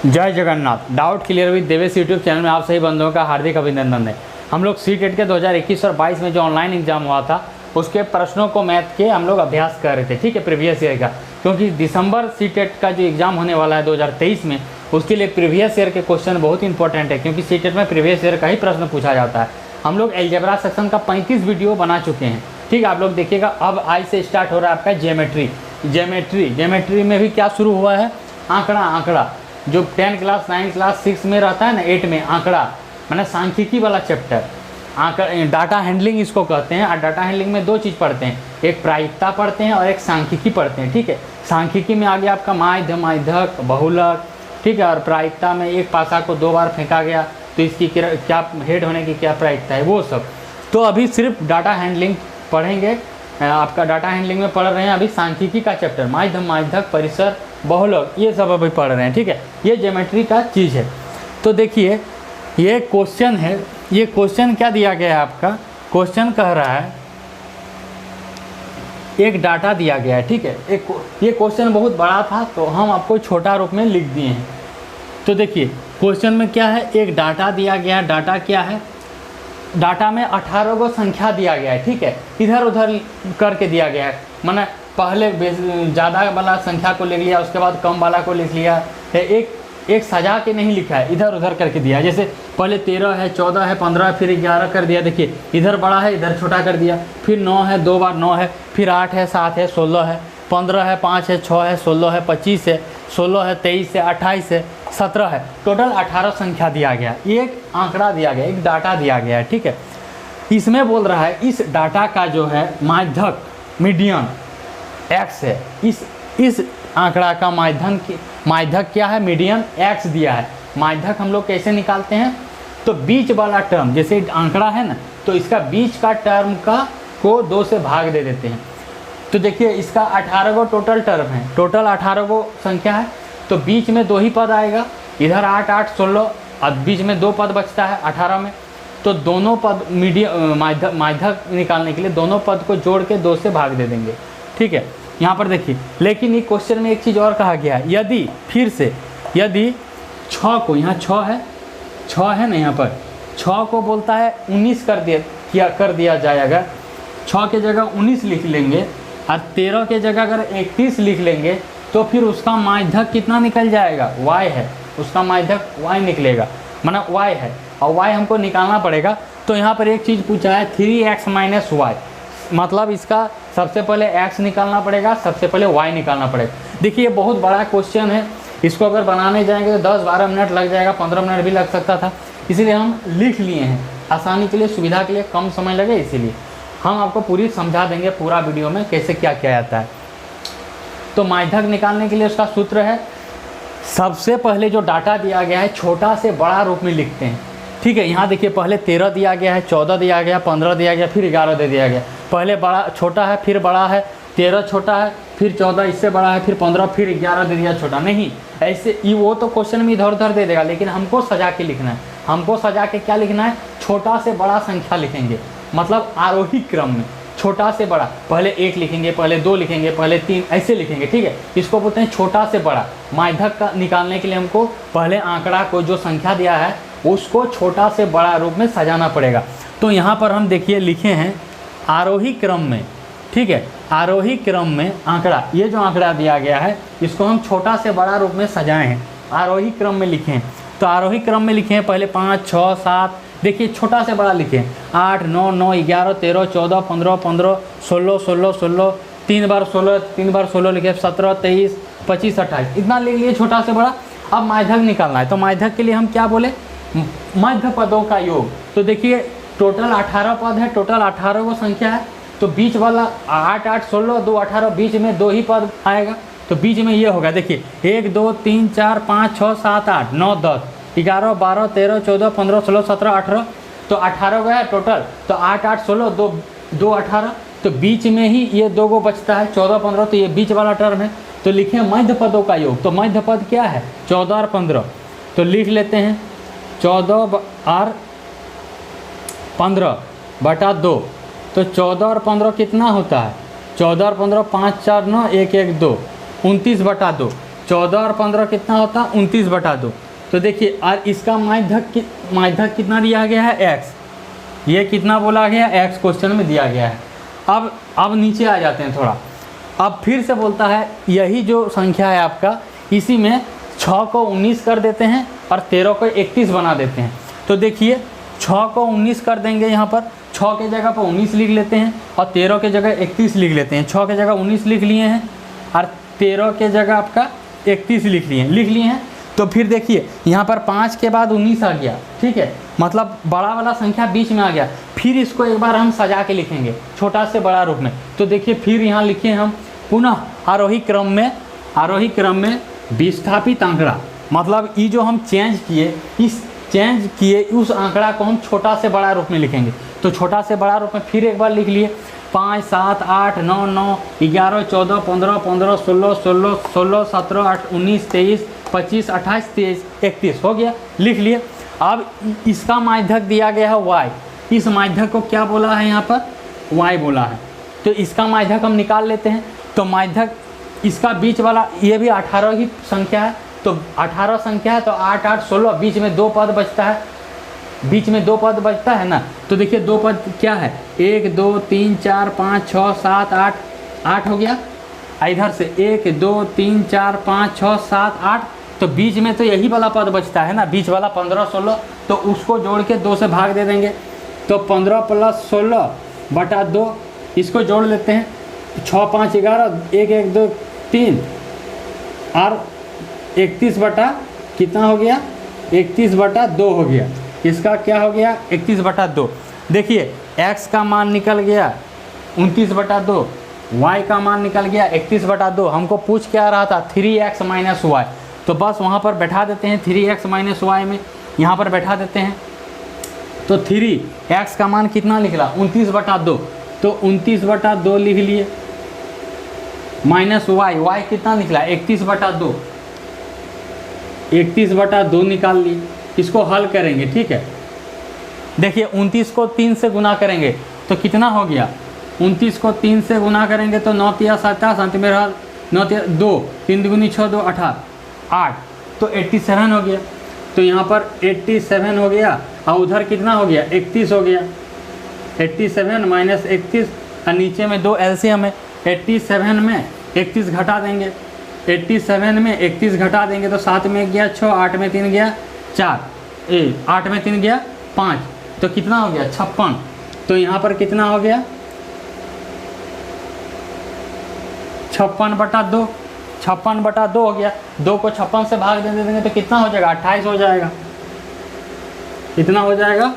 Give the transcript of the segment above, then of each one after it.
जय Jagannath. Doubt clear with Devesh YouTube channel में आप सभी बंधुओं का हार्दिक अभिनंदन है। हम लोग सीटेट के 2021 और 22 में जो ऑनलाइन एग्जाम हुआ था उसके प्रश्नों को मैथ के हम लोग अभ्यास कर रहे थे, ठीक है, प्रीवियस ईयर का, क्योंकि दिसंबर सीटेट का जो एग्ज़ाम होने वाला है 2023 में, उसके लिए प्रीवियस ईयर के क्वेश्चन बहुत इंपॉर्टेंट है, क्योंकि सीटेट में प्रीवियस ईयर का ही प्रश्न पूछा जाता है। हम लोग एल्जेब्रा सेक्शन का 35 वीडियो बना चुके हैं, ठीक है, आप लोग देखिएगा। अब आज से स्टार्ट हो रहा है आपका ज्योमेट्री में भी क्या शुरू हुआ है, आंकड़ा जो 10 क्लास 9 क्लास 6 में रहता है ना, 8 में आंकड़ा मैंने सांख्यिकी वाला चैप्टर, डाटा हैंडलिंग इसको कहते हैं। और डाटा हैंडलिंग में दो चीज़ पढ़ते हैं, एक प्रायिकता पढ़ते हैं और एक सांख्यिकी पढ़ते हैं, ठीक है। सांख्यिकी में आ गया आपका माध्य, माध्यक, बहुलक, ठीक है, और प्रायिकता में एक पासा को 2 बार फेंका गया तो इसकी क्या हेड होने की क्या प्रायिकता है, वो सब। तो अभी सिर्फ डाटा हैंडलिंग पढ़ेंगे, आपका डाटा हैंडलिंग में पढ़ रहे हैं अभी सांख्यिकी का चैप्टर, माध्य, माध्यक, परिसर, बहुलक, ये सब अभी पढ़ रहे हैं, ठीक है। ये ज्योमेट्री का चीज़ है। तो देखिए ये क्वेश्चन है, ये क्वेश्चन क्या दिया गया है आपका, क्वेश्चन कह रहा है एक डाटा दिया गया है, ठीक है। ये क्वेश्चन बहुत बड़ा था तो हम आपको छोटा रूप में लिख दिए हैं। तो देखिए क्वेश्चन में क्या है, एक डाटा दिया गया है। डाटा क्या है, डाटा में 18 को संख्या दिया गया है, ठीक है, इधर उधर करके दिया गया है, माने पहले ज़्यादा वाला संख्या को लिख लिया, उसके बाद कम वाला को लिख लिया है, एक सजा के नहीं लिखा है, इधर उधर करके दिया। जैसे पहले 13 है, 14 है, 15 फिर 11 कर दिया, देखिए इधर बड़ा है इधर छोटा कर दिया, फिर 9 है, 2 बार 9 है, फिर 8 है, 7 है, 16 है, 15 है, 5 है, 6 है, 16 है, 25 है, 16 है, 23 है, 28 है, 17 है, टोटल 18 संख्या दिया गया, एक आंकड़ा दिया गया, एक डाटा दिया गया है, ठीक है। इसमें बोल रहा है इस डाटा का जो है माध्यक मीडियन x है, इस आंकड़ा का माध्यक क्या है, मीडियन x दिया है। माध्यक हम लोग कैसे निकालते हैं, तो बीच वाला टर्म, जैसे आंकड़ा है ना, तो इसका बीच का टर्म को 2 से भाग दे देते हैं। तो देखिए इसका 18 को टोटल टर्म है, टोटल 18 को संख्या है, तो बीच में 2 ही पद आएगा, इधर 8 8 16 और बीच में 2 पद बचता है 18 में। तो दोनों पद माध्यक निकालने के लिए दोनों पद को जोड़ के 2 से भाग दे देंगे, ठीक है। यहाँ पर देखिए, लेकिन ये क्वेश्चन में एक चीज़ और कहा गया है, यदि फिर से यदि 6 को, यहाँ 6 है ना, यहाँ पर 6 को बोलता है 19 कर दिया जाए, अगर 6 के जगह 19 लिख लेंगे और 13 के जगह अगर 31 लिख लेंगे तो फिर उसका माध्यक कितना निकल जाएगा, y है, उसका माध्यक y निकलेगा, माना y है और y हमको निकालना पड़ेगा। तो यहाँ पर एक चीज़ पूछा है 3x - y, मतलब इसका सबसे पहले x निकालना पड़ेगा, सबसे पहले y निकालना पड़ेगा। देखिए ये बहुत बड़ा क्वेश्चन है, इसको अगर बनाने जाएंगे तो 10-12 मिनट लग जाएगा, 15 मिनट भी लग सकता था, इसीलिए हम लिख लिए हैं आसानी के लिए, सुविधा के लिए, कम समय लगे, इसीलिए हम आपको पूरी समझा देंगे पूरा वीडियो में कैसे क्या किया जाता है। तो माध्यक निकालने के लिए उसका सूत्र है, सबसे पहले जो डाटा दिया गया है छोटा से बड़ा रूप में लिखते हैं, ठीक है। यहाँ देखिए पहले 13 दिया गया है, 14 दिया गया, 15 दिया गया, फिर 11 दे दिया गया, पहले बड़ा छोटा है, फिर बड़ा है, 13 छोटा है, फिर 14 इससे बड़ा है, फिर 15, फिर 11 दे दिया छोटा। नहीं, ऐसे ये वो तो क्वेश्चन में इधर उधर दे देगा, लेकिन हमको सजा के लिखना है, हमको सजा के क्या लिखना है, छोटा से बड़ा संख्या लिखेंगे, मतलब आरोही क्रम में छोटा से बड़ा, पहले 1 लिखेंगे, पहले 2 लिखेंगे, पहले 3, ऐसे लिखेंगे, ठीक है। इसको बोलते हैं छोटा से बड़ा। माध्यक का निकालने के लिए हमको पहले आंकड़ा को जो संख्या दिया है उसको छोटा से बड़ा रूप में सजाना पड़ेगा। तो यहाँ पर हम देखिए लिखे हैं आरोही क्रम में, ठीक है, आरोही क्रम में आंकड़ा, ये जो आंकड़ा दिया गया है इसको हम छोटा से बड़ा रूप में सजाए हैं, आरोही क्रम में लिखे हैं। तो आरोही क्रम में लिखे हैं पहले 5 6 7, देखिए छोटा से बड़ा लिखे हैं 8 9 9 11 13 14 15 15 16 16 16, 3 बार 16 लिखे, 17 23 25 28, इतना लिख लिए छोटा से बड़ा। अब माध्यक निकालना है, तो माध्यक के लिए हम क्या बोले, मध्य पदों का योग। तो देखिए टोटल 18 पद है, टोटल 18 को संख्या है, तो बीच वाला 8 8 16 2 18, बीच में 2 ही पद आएगा, तो बीच में ये होगा, देखिए 1 2 3 4 5 6 7 8 9 10 11 12 13 14 15 16 17 18, तो 18 गया टोटल, तो 8 8 16 2 18, तो बीच में ही ये 2 को बचता है 14 15, तो ये बीच वाला टर्म है। तो लिखें मध्य पदों का योग, तो मध्य पद क्या है 14 और 15, तो लिख लेते हैं 14 और 15 बटा 2, तो 14 और 15 कितना होता है, 14 और 15 5 4 9 1 1 2, 29 बटा 2, 14 और 15 कितना होता है 29/2। तो देखिए और इसका माध्यक कितना दिया गया है x, ये कितना बोला गया x क्वेश्चन में दिया गया है। अब नीचे आ जाते हैं थोड़ा। अब फिर से बोलता है यही जो संख्या है आपका, इसी में 6 को 19 कर देते हैं और 13 को 31 बना देते हैं। तो देखिए 6 को 19 कर देंगे, यहाँ पर 6 के जगह पर 19 लिख लेते हैं और 13 के जगह 31 लिख लेते हैं। 6 के जगह 19 लिख लिए हैं और 13 के जगह आपका 31 लिख लिए हैं। तो फिर देखिए यहाँ पर 5 के बाद 19 आ गया, ठीक है, मतलब बड़ा वाला संख्या बीच में आ गया। फिर इसको एक बार हम सजा के लिखेंगे छोटा से बड़ा रूप में। तो देखिए फिर यहाँ लिखे हम पुनः आरोही क्रम में विस्थापित आंकड़ा, मतलब ये जो हम चेंज किए उस आंकड़ा को हम छोटा से बड़ा रूप में लिखेंगे। तो छोटा से बड़ा रूप में फिर एक बार लिख लिए 5, 7, 8, 9, 9, 11, 14, 15, 15, 16, 16, 16, 17, 8, 19, 23, 25, 28, 23, 31 हो गया, लिख लिए। अब इसका माध्यक दिया गया है y, इस माध्यक को क्या बोला है यहाँ पर y बोला है। तो इसका माध्यक हम निकाल लेते हैं। तो माध्यक इसका बीच वाला ये भी 18 ही संख्या है, तो 18 संख्या है तो 8, 8, 16, बीच में 2 पद बचता है ना। तो देखिए 2 पद क्या है 1, 2, 3, 4, 5, 6, 7, 8, 8 हो गया। इधर से 1, 2, 3, 4, 5, 6, 7, 8, तो बीच में तो यही वाला पद बचता है ना, बीच वाला 15, 16, तो उसको जोड़ के 2 से भाग दे देंगे। तो 15 + 16/2 इसको जोड़ लेते हैं। 6, 5, 11, 1, 1, 2, 3 और 31 बटा कितना हो गया 31/2 हो गया। इसका क्या हो गया 31/2। देखिए x का मान निकल गया 29/2, y का मान निकल गया 31/2। हमको पूछ क्या रहा था 3x - y, तो बस वहाँ पर बैठा देते हैं 3x - y में, यहाँ पर बैठा देते हैं। तो 3x का मान कितना निकला 29/2, तो 29/2 लिख लिए माइनस y कितना निकला 31/2, 31/2 निकाल लिए। इसको हल करेंगे, ठीक है। देखिए 29 को 3 से गुना करेंगे तो कितना हो गया 29 को 3 से गुना करेंगे तो 9 × 7 मेरा 9 × 2, 3 × 6 = 2, 18, 8, तो 87 हो गया। तो यहाँ पर 87 हो गया और उधर कितना हो गया 31 हो गया। 87 - 31 और नीचे में 2 एलसीएम है। 87 में 31 घटा देंगे, 87 में 31 घटा देंगे तो 7 में गया 6, 8 में 3 गया 4, 8 में 3 गया 5, तो कितना हो गया 56। तो यहाँ पर कितना हो गया 56/2, 56/2 हो गया। 2 को 56 से भाग दे देंगे तो कितना हो जाएगा 28 हो जाएगा। कितना हो जाएगा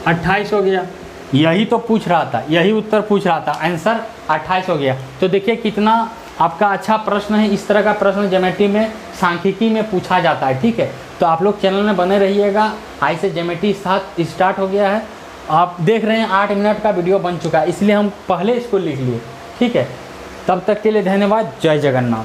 28 हो गया। यही तो पूछ रहा था, यही उत्तर पूछ रहा था, आंसर 28 हो गया। तो देखिए कितना आपका अच्छा प्रश्न है। इस तरह का प्रश्न ज्योमेट्री में सांख्यिकी में पूछा जाता है, ठीक है। तो आप लोग चैनल में बने रहिएगा। आज से ज्योमेट्री स्टार्ट हो गया है। आप देख रहे हैं 8 मिनट का वीडियो बन चुका है, इसलिए हम पहले इसको लिख लिए, ठीक है। तब तक के लिए धन्यवाद। जय जगन्नाथ।